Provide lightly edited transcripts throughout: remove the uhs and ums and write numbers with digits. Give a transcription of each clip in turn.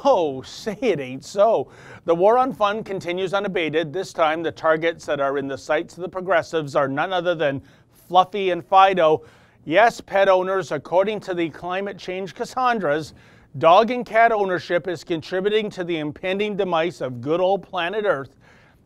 Oh, say it ain't so. The war on fun continues unabated. This time, the targets that are in the sights of the progressives are none other than Fluffy and Fido. Yes, pet owners, according to the climate change Cassandras, dog and cat ownership is contributing to the impending demise of good old planet Earth.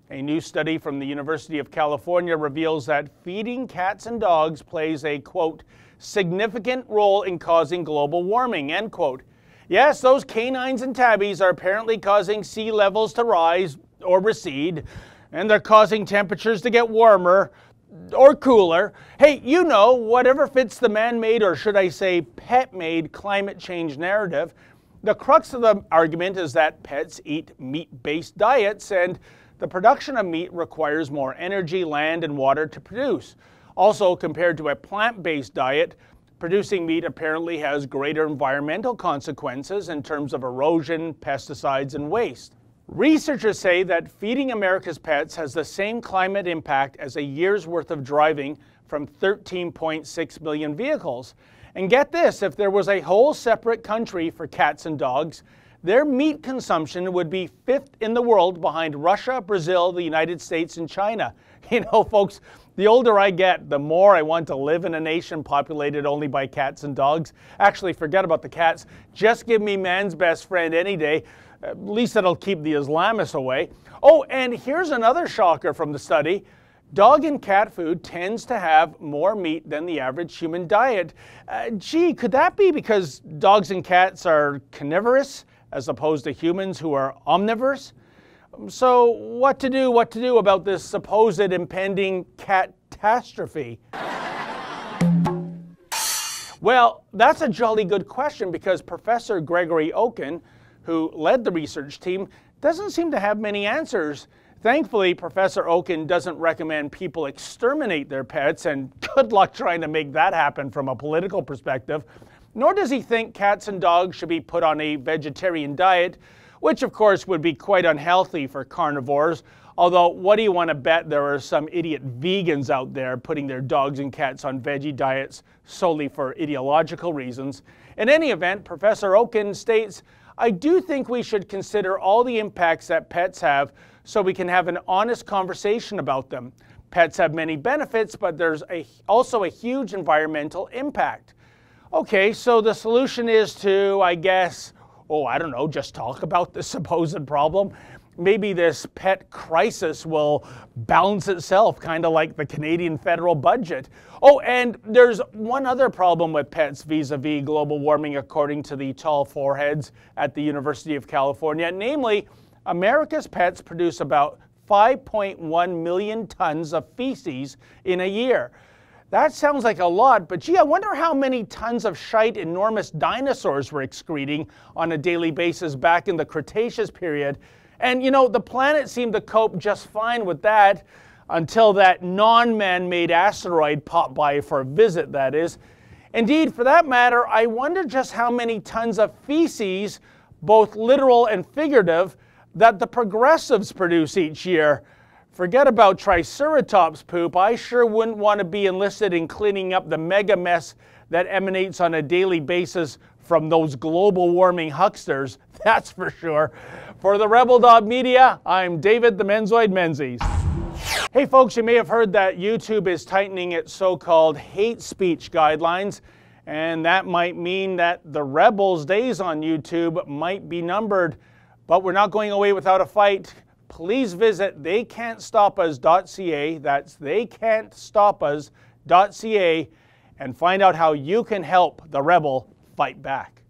A new study from the University of California reveals that feeding cats and dogs plays a, quote, significant role in causing global warming, end quote. Yes, those canines and tabbies are apparently causing sea levels to rise or recede, and they're causing temperatures to get warmer or cooler. Hey, you know, whatever fits the man-made, or should I say pet-made, climate change narrative. The crux of the argument is that pets eat meat-based diets, and the production of meat requires more energy, land, and water to produce. Also, compared to a plant-based diet, producing meat apparently has greater environmental consequences in terms of erosion, pesticides, and waste. Researchers say that feeding America's pets has the same climate impact as a year's worth of driving from 13.6 million vehicles. And get this, if there was a whole separate country for cats and dogs, their meat consumption would be 5th in the world behind Russia, Brazil, the United States, and China. You know, folks, the older I get, the more I want to live in a nation populated only by cats and dogs. Actually, forget about the cats. Just give me man's best friend any day. At least it'll keep the Islamists away. Oh, and here's another shocker from the study. Dog and cat food tends to have more meat than the average human diet. Gee, could that be because dogs and cats are carnivorous as opposed to humans who are omnivores? So what to do about this supposed impending catastrophe? Well, that's a jolly good question, because Professor Gregory Okun, who led the research team, doesn't seem to have many answers. Thankfully, Professor Okun doesn't recommend people exterminate their pets, and good luck trying to make that happen from a political perspective. Nor does he think cats and dogs should be put on a vegetarian diet, which of course would be quite unhealthy for carnivores. Although, what do you want to bet there are some idiot vegans out there putting their dogs and cats on veggie diets solely for ideological reasons? In any event, Professor Okun states, I do think we should consider all the impacts that pets have so we can have an honest conversation about them. Pets have many benefits, but there's also a huge environmental impact. Okay, so the solution is to, I guess, I don't know, just talk about the supposed problem. Maybe this pet crisis will balance itself, kind of like the Canadian federal budget. Oh, and there's one other problem with pets vis-a-vis global warming, according to the tall foreheads at the University of California. Namely, America's pets produce about 5.1 million tons of feces in a year. That sounds like a lot, but gee, I wonder how many tons of shite enormous dinosaurs were excreting on a daily basis back in the Cretaceous period. And you know, the planet seemed to cope just fine with that until that non-man-made asteroid popped by for a visit, that is. Indeed, for that matter, I wonder just how many tons of feces, both literal and figurative, that the progressives produce each year. Forget about Triceratops poop. I sure wouldn't want to be enlisted in cleaning up the mega mess that emanates on a daily basis from those global warming hucksters, that's for sure. For the Rebel.media, I'm David the Menzoid Menzies. Hey folks, you may have heard that YouTube is tightening its so-called hate speech guidelines, and that might mean that the Rebels' days on YouTube might be numbered. But we're not going away without a fight. Please visit theycan'tstopus.ca, that's theycan'tstopus.ca, and find out how you can help the Rebel fight back.